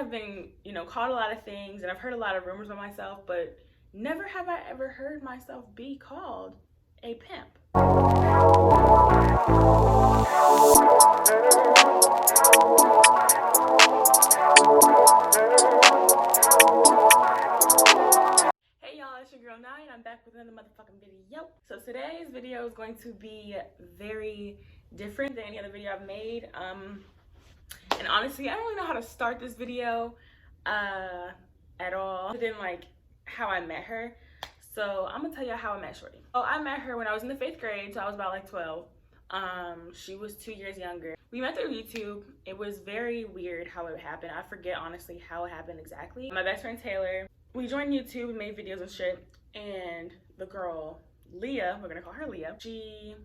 have been, you know, called a lot of things, and I've heard a lot of rumors about myself, but never have I ever heard myself be called a pimp. Hey y'all, it's your girl Nai, and I'm back with another motherfucking video. So today's video is going to be very different than any other video I've made. And honestly, I don't really know how to start this video at all, other than like how I met her. So I'm gonna tell you how I met Shorty. Oh, I met her when I was in the 5th grade, so I was about like 12. She was 2 years younger. We met through YouTube. It was very weird how it happened. I forget honestly how it happened exactly. My best friend Taylor, we joined YouTube and made videos and shit, and the girl Leah, we're gonna call her Leah, she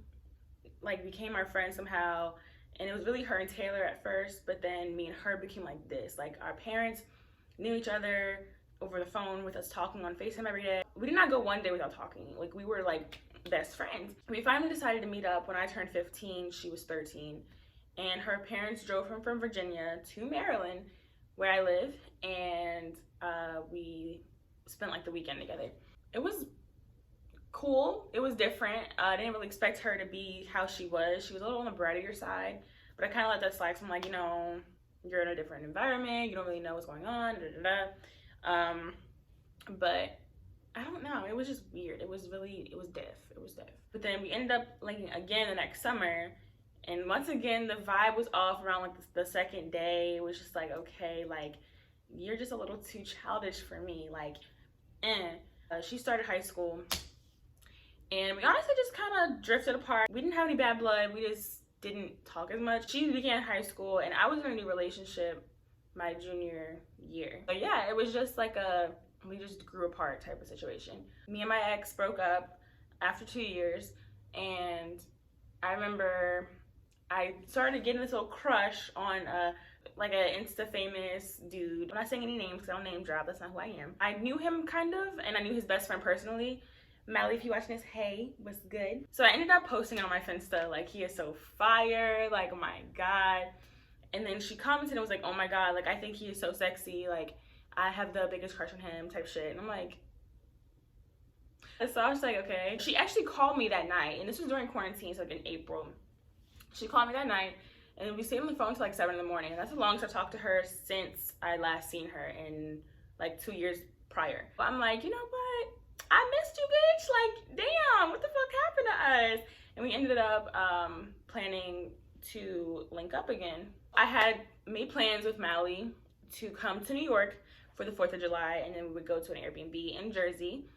like became our friend somehow. And it was really her and Taylor at first, but then me and her became like this. Like, our parents knew each other over the phone with us talking on FaceTime every day. We did not go one day without talking. Like, we were like best friends. We finally decided to meet up when I turned 15, she was 13. And her parents drove her from Virginia to Maryland, where I live, and we spent like the weekend together. It was cool. It was different. I didn't really expect her to be how she was. She was a little on the brattier side, but I kind of let that slide. So I'm like, you know, you're in a different environment. You don't really know what's going on. But I don't know. It was just weird. It was diff. But then we ended up linking again the next summer. And once again, the vibe was off around like the second day. It was just like, okay, like, you're just a little too childish for me. Like, she started high school. And we honestly just kind of drifted apart. We didn't have any bad blood. We just didn't talk as much. She began high school, and I was in a new relationship my junior year. But yeah, it was just like we just grew apart type of situation. Me and my ex broke up after 2 years, and I remember I started getting this little crush on like an Insta famous dude. I'm not saying any names because I don't name drop. That's not who I am. I knew him kind of, and I knew his best friend personally. Mally, if you're watching this, hey, what's good? So I ended up posting on my Finsta, like, he is so fire, like, oh my God. And then she commented and was like, oh my God, like, I think he is so sexy, like, I have the biggest crush on him type shit. And I'm like, so I was like, okay. She actually called me that night, and this was during quarantine, so like in April. She called me that night, and we stayed on the phone till like 7 in the morning. And that's the longest I've talked to her since I last seen her in like 2 years prior. But I'm like, you know what? I missed you, bitch. Like, damn, what the fuck happened to us? And we ended up planning to link up again. I had made plans with Mally to come to New York for the 4th of July, and then we would go to an Airbnb in Jersey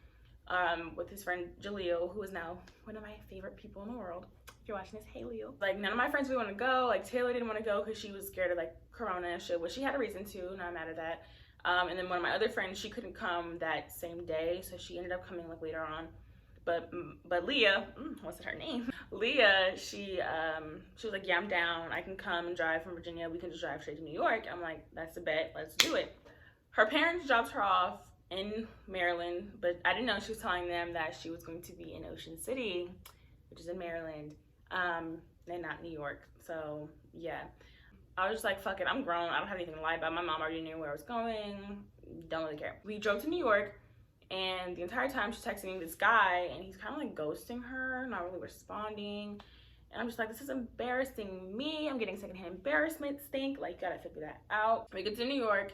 with his friend Jaleel, who is now one of my favorite people in the world. If you're watching this, hey Leo. Like, none of my friends really want to go. Like, Taylor didn't want to go because she was scared of like Corona and shit, which she had a reason to, not mad at that. And then one of my other friends, she couldn't come that same day, so she ended up coming like later on. But Leah, what's her name? Leah, she was like, yeah, I'm down. I can come and drive from Virginia. We can just drive straight to New York. I'm like, that's a bet. Let's do it. Her parents dropped her off in Maryland, but I didn't know she was telling them that she was going to be in Ocean City, which is in Maryland, and not New York. So yeah. I was just like, fuck it, I'm grown. I don't have anything to lie about. My mom already knew where I was going. Don't really care. We drove to New York, and the entire time she's texting me this guy, and he's kind of like ghosting her, not really responding. And I'm just like, this is embarrassing me. I'm getting secondhand embarrassment stink. Like, you gotta figure that out. We get to New York.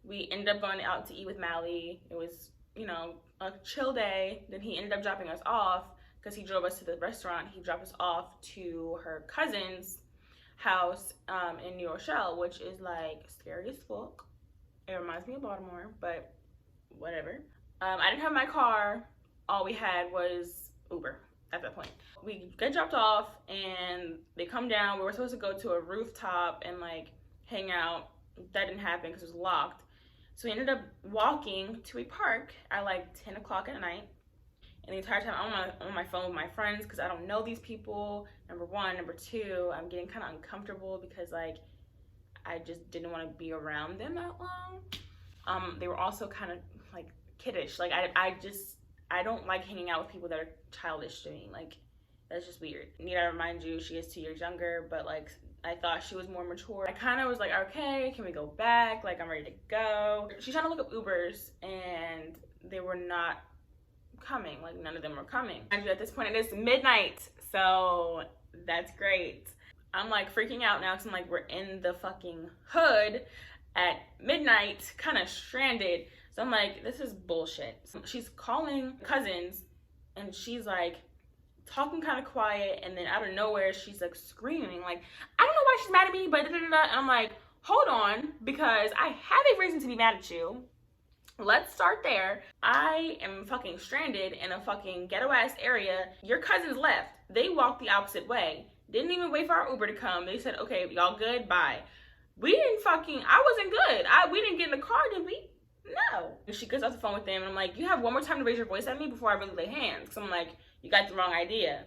We ended up going out to eat with Mally. It was, you know, a chill day. Then he ended up dropping us off because he drove us to the restaurant. He dropped us off to her cousin's house in New Rochelle, which is like scary as fuck. It reminds me of Baltimore, but whatever. I didn't have my car. All we had was Uber at that point. We get dropped off, and they come down. We were supposed to go to a rooftop and like hang out. That didn't happen because it was locked. So we ended up walking to a park at like 10 o'clock at night. And the entire time I'm on my phone with my friends because I don't know these people, number one. Number two, I'm getting kind of uncomfortable because like I just didn't want to be around them that long. They were also kind of like kiddish. Like I don't like hanging out with people that are childish to me. Like, that's just weird. Need I remind you, she is 2 years younger, but like I thought she was more mature. I kind of was like, okay, can we go back? Like, I'm ready to go. She's trying to look up Ubers, and they were not coming. Like, none of them were coming. And at this point, it is midnight, so that's great. I'm like freaking out now because I'm like, we're in the fucking hood at midnight, kind of stranded. So I'm like, this is bullshit. So she's calling cousins, and she's like talking kind of quiet, and then out of nowhere she's like screaming, like, I don't know why she's mad at me, but da, da, da. And I'm like, hold on, because I have a reason to be mad at you. Let's start there. I am fucking stranded in a fucking ghetto ass area. Your cousins left. They walked the opposite way. Didn't even wait for our Uber to come. They said, okay, y'all good, bye. We didn't fucking, I wasn't good. We didn't get in the car, did we? No. And she gets off the phone with them, and I'm like, you have one more time to raise your voice at me before I really lay hands. Because I'm like, you got the wrong idea.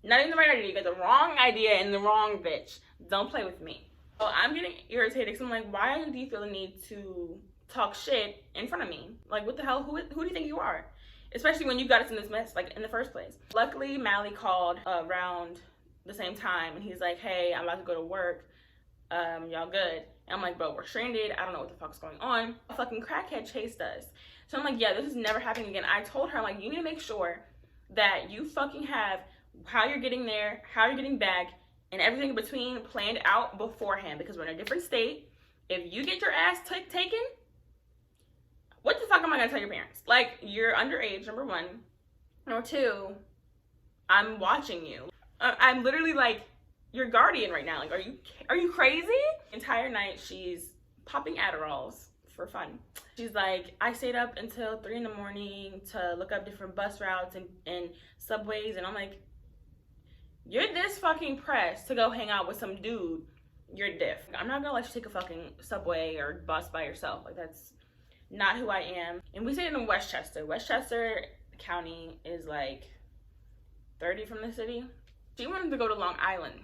Not even the right idea, you got the wrong idea and the wrong bitch. Don't play with me. So I'm getting irritated because I'm like, why do you feel the need to talk shit in front of me? Like, what the hell? Who do you think you are? Especially when you got us in this mess, like, in the first place. Luckily, Mally called around the same time, and he's like, hey, I'm about to go to work. Y'all good? And I'm like, bro, we're stranded. I don't know what the fuck's going on. A fucking crackhead chased us. So I'm like, yeah, this is never happening again. I told her, I'm like, you need to make sure that you fucking have how you're getting there, how you're getting back, and everything in between planned out beforehand, because we're in a different state. If you get your ass taken, what the fuck am I gonna tell your parents? Like, you're underage, number one. Number two, I'm watching you. I'm literally like your guardian right now. Like, are you crazy? The entire night she's popping Adderalls for fun. She's like, I stayed up until 3 in the morning to look up different bus routes and subways, and I'm like, you're this fucking pressed to go hang out with some dude, you're diff. I'm not gonna let you take a fucking subway or bus by yourself. Like, that's not who I am. And we stayed in Westchester. Westchester County is like 30 from the city. She wanted to go to Long Island,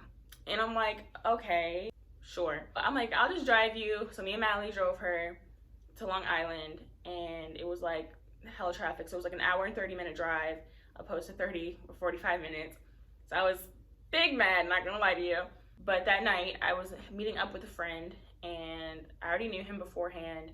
and I'm like, okay, sure. But I'm like, I'll just drive you. So me and Mally drove her to Long Island, and it was like hell traffic. So it was like an hour and 30-minute drive opposed to 30 or 45 minutes. So I was big mad, not gonna lie to you. But that night I was meeting up with a friend, and I already knew him beforehand,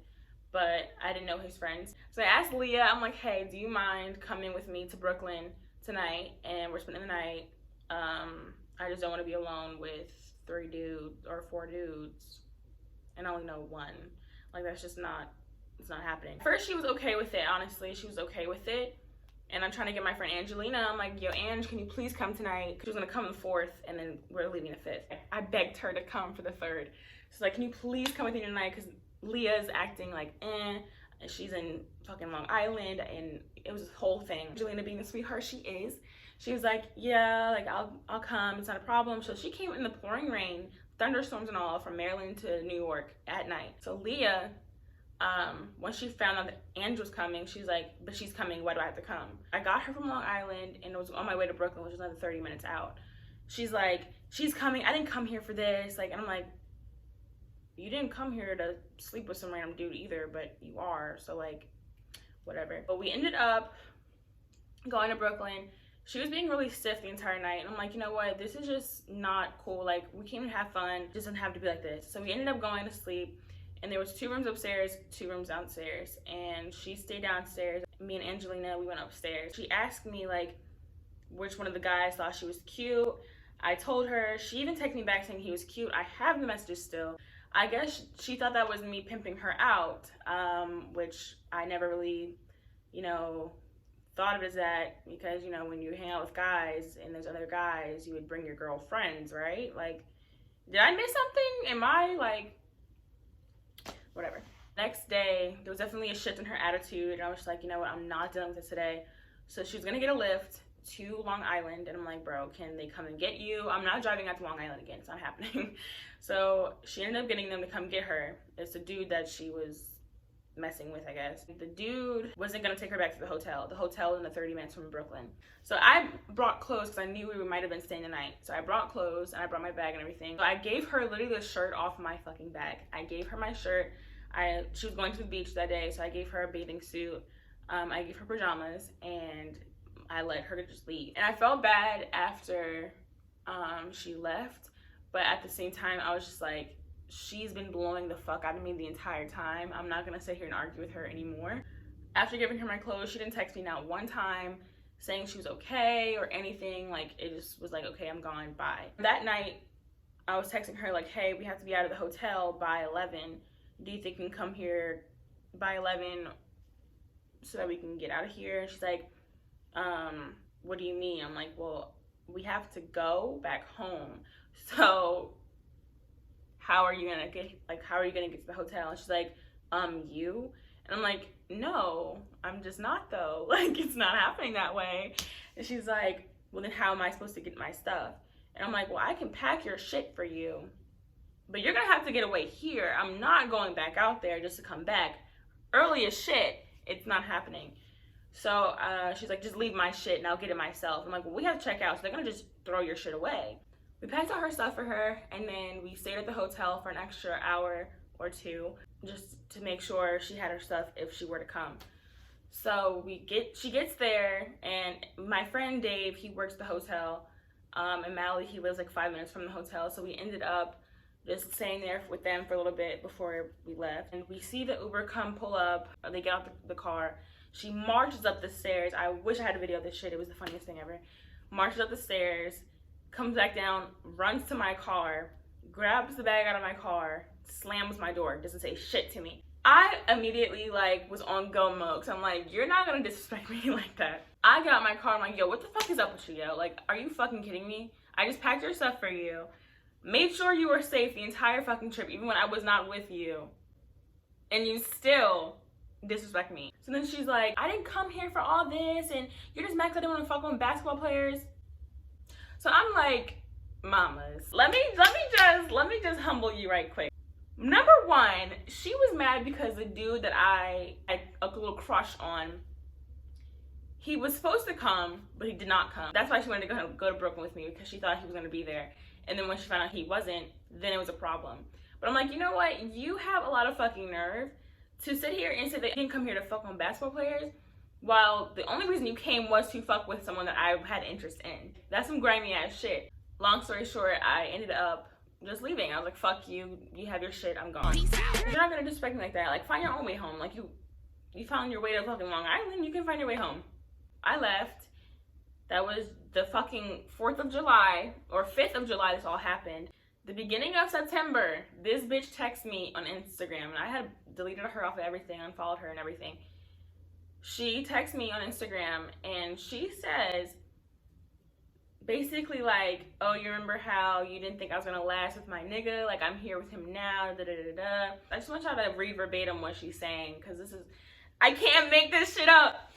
but I didn't know his friends. So I asked Leah, I'm like, hey, do you mind coming with me to Brooklyn tonight? And we're spending the night. I just don't want to be alone with 3 dudes or 4 dudes, and I only know one. Like, that's just not, it's not happening. First, she was okay with it, honestly. She was okay with it. And I'm trying to get my friend Angelina. I'm like, yo, Ange, can you please come tonight? She was gonna come the 4th, and then we're leaving the 5th. I begged her to come for the 3rd. She's like, can you please come with me tonight? Because Leah's acting like, and she's in fucking Long Island, and it was this whole thing. Angelina, being the sweetheart she is, she was like, yeah, like, I'll come, it's not a problem. So she came in the pouring rain, thunderstorms and all, from Maryland to New York at night. So Leah, when she found out that Ange was coming, she's like, but she's coming, why do I have to come? I got her from Long Island, and it was on my way to Brooklyn, which is another 30 minutes out. She's like, she's coming, I didn't come here for this. Like, and I'm like, you didn't come here to sleep with some random dude either, but you are, so like, whatever. But we ended up going to Brooklyn. She was being really stiff the entire night, and I'm like, you know what, this is just not cool. Like, we came to have fun, it doesn't have to be like this. So we ended up going to sleep, and there was 2 rooms upstairs, 2 rooms downstairs, and she stayed downstairs. Me and Angelina, we went upstairs. She asked me, like, which one of the guys thought she was cute. I told her. She even texted me back saying he was cute. I have the messages still. I guess she thought that was me pimping her out, which I never really, you know, thought of it as that, because, you know, when you hang out with guys and there's other guys, you would bring your girlfriends, right? Like, did I miss something? Am I, like, whatever. Next day, there was definitely a shift in her attitude, and I was just like, you know what, I'm not dealing with this today. So she was gonna get a lift to Long Island, and I'm like, bro, can they come and get you? I'm not driving out to Long Island again, it's not happening. So she ended up getting them to come get her. It's the dude that she was messing with, I guess. The dude wasn't gonna take her back to the hotel. The hotel was in the 30 minutes from Brooklyn. So I brought clothes because I knew we might have been staying the night. So I brought clothes, and I brought my bag and everything. So I gave her literally the shirt off my fucking bag. I gave her my shirt. She was going to the beach that day, so I gave her a bathing suit. I gave her pajamas, and I let her just leave. And I felt bad after she left, But at the same time, I was just like, she's been blowing the fuck out of me the entire time. I'm not gonna sit here and argue with her anymore. After giving her my clothes, she didn't text me not one time saying she was okay or anything. Like, it just was like, okay, I'm gone, bye. That night, I was texting her like, hey, we have to be out of the hotel by 11. Do you think you can come here by 11 so that we can get out of here? And she's like, what do you mean? I'm like, well, we have to go back home. So how are you gonna get to the hotel? And she's like, you? And I'm like, no, I'm just not though. Like, it's not happening that way. And she's like, well, then how am I supposed to get my stuff? And I'm like, well, I can pack your shit for you, but you're gonna have to get away here. I'm not going back out there just to come back. Early as shit, it's not happening. So she's like, just leave my shit and I'll get it myself. I'm like, well, we have to check out, so they're gonna just throw your shit away. We packed all her stuff for her, and then we stayed at the hotel for an extra hour or two just to make sure she had her stuff if she were to come. So she gets there, and my friend Dave, he works the hotel, and Mally, he lives like 5 minutes from the hotel. So we ended up just staying there with them for a little bit before we left. And we see the Uber come pull up, they get out the car. She marches up the stairs. I wish I had a video of this shit. It was the funniest thing ever. Marches up the stairs, comes back down, runs to my car, grabs the bag out of my car, slams my door, doesn't say shit to me. I immediately like was on go mode. So I'm like, you're not gonna disrespect me like that. I get out my car, I'm like, yo, what the fuck is up with you, yo? Like, are you fucking kidding me? I just packed your stuff for you. Made sure you were safe the entire fucking trip, even when I was not with you. And you still disrespect me. So then she's like, I didn't come here for all this, and you're just mad 'cause I didn't want to fuck with basketball players. So I'm like, mamas, let me just humble you right quick. Number one, she was mad because the dude that I had a little crush on, he was supposed to come, but he did not come. That's why she wanted to go to Brooklyn with me, because she thought he was going to be there. And then when she found out he wasn't, then it was a problem. But I'm like, you know what? You have a lot of fucking nerve to sit here and say that you didn't come here to fuck on basketball players, while the only reason you came was to fuck with someone that I had interest in. That's some grimy ass shit. Long story short, I ended up just leaving. I was like, fuck you, you have your shit, I'm gone. You're not gonna disrespect me like that. Like, find your own way home. Like, you found your way to fucking Long Island, you can find your way home. I left. That was the fucking 4th of July, or 5th of July, this all happened. The beginning of September, this bitch texted me on Instagram, and I had deleted her off of everything, unfollowed her and everything. She texts me on Instagram, and she says, basically like, oh, you remember how you didn't think I was gonna last with my nigga? Like, I'm here with him now, da da da da. I just want y'all to read verbatim what she's saying, because I can't make this shit up.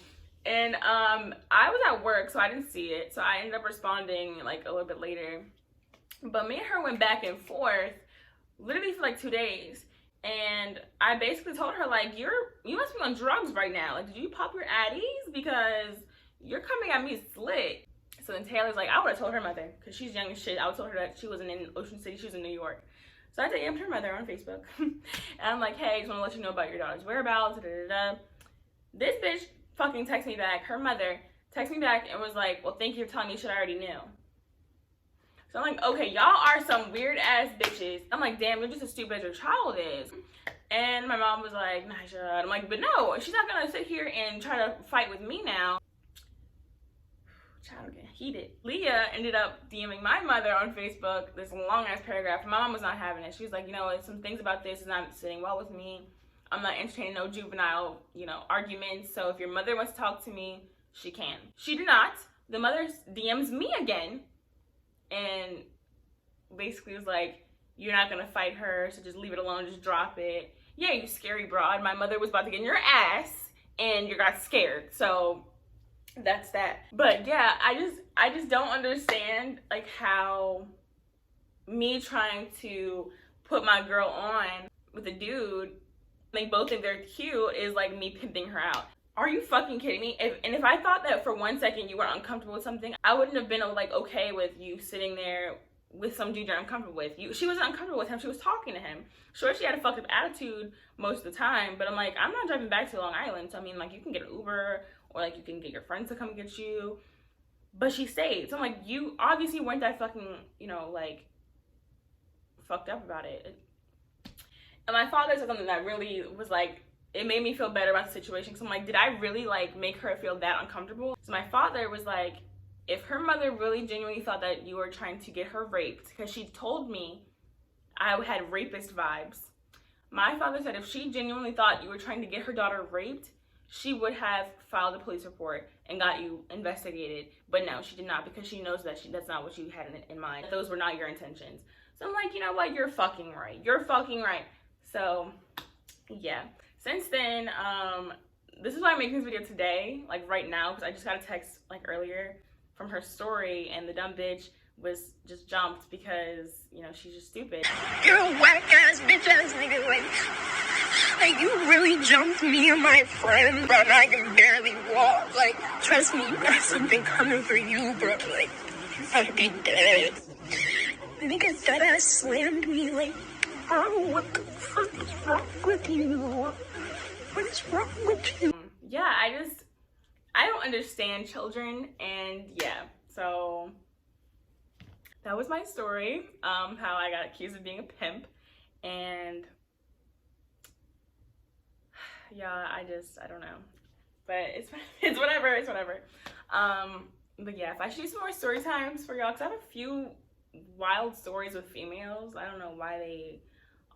And I was at work, so I didn't see it. So I ended up responding like a little bit later. But me and her went back and forth literally for like 2 days. And I basically told her, like, you must be on drugs right now. Like, did you pop your addies? Because you're coming at me slick. So then Taylor's like, I would have told her mother, because she's young as shit. I would have told her that she wasn't in Ocean City, she was in New York. So I DM'd her mother on Facebook. And I'm like, hey, just want to let you know about your daughter's whereabouts, da da da. This bitch fucking texted me back, her mother texted me back and was like, well, thank you for telling me shit I already knew. So I'm like, okay, y'all are some weird ass bitches. I'm like, damn, you're just as stupid as your child is. And my mom was like, Naijah. I'm like, but no, she's not gonna sit here and try to fight with me now. Child getting heated. Leah ended up DMing my mother on Facebook this long ass paragraph. My mom was not having it. She was like, you know, some things about this is not sitting well with me. I'm not entertaining no juvenile, arguments. So if your mother wants to talk to me, she can. She did not. The mother DMs me again and basically was like, you're not gonna fight her, so just leave it alone, just drop it. Yeah, you scary broad. My mother was about to get in your ass and you got scared. So that's that. But yeah, I just don't understand like how me trying to put my girl on with a dude, they both think they're cute, is like me pimping her out. Are you fucking kidding me? If I thought that for 1 second you were uncomfortable with something, I wouldn't have been like okay with you sitting there with some dude you're uncomfortable with. She wasn't uncomfortable with him, she was talking to him. Sure, she had a fucked up attitude most of the time, but I'm like, I'm not driving back to Long Island, so I mean, like, you can get an Uber, or like you can get your friends to come get you. But she stayed. So I'm like, you obviously weren't that fucking, like, fucked up about it. And my father said something that really was like, it made me feel better about the situation. So I'm like, did I really like make her feel that uncomfortable? So my father was like, if her mother really genuinely thought that you were trying to get her raped, because she told me I had rapist vibes. My father said if she genuinely thought you were trying to get her daughter raped, she would have filed a police report and got you investigated. But no, she did not, because she knows that that's not what you had in mind. Those were not your intentions. So I'm like, you know what? You're fucking right. You're fucking right. So yeah. Since then, this is why I'm making this video today, like right now, because I just got a text like earlier from her story, and the dumb bitch was just jumped because, you know, she's just stupid. You're a whack ass bitch ass nigga, like you really jumped me and my friend, bro, and I can barely walk. Like, trust me, there's something coming for you, bro. Like, fucking dead. The nigga dead ass slammed me, like, oh, what the fuck is wrong with you? What is wrong with you? Yeah, I don't understand children, and yeah, so that was my story, how I got accused of being a pimp, and yeah, I don't know, but it's whatever. But yeah, if I should do some more story times for y'all, because I have a few wild stories with females. I don't know why they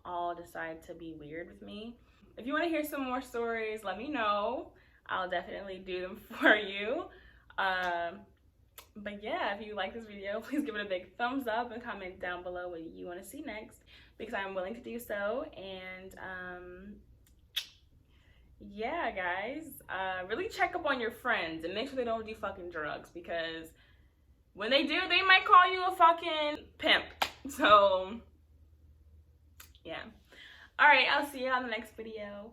all decide to be weird with me. If you want to hear some more stories, let me know. I'll definitely do them for you. But yeah, if you like this video, please give it a big thumbs up and comment down below what you want to see next, because I'm willing to do so. And yeah, guys, really check up on your friends and make sure they don't do fucking drugs, because when they do, they might call you a fucking pimp. So yeah. All right, I'll see you on the next video.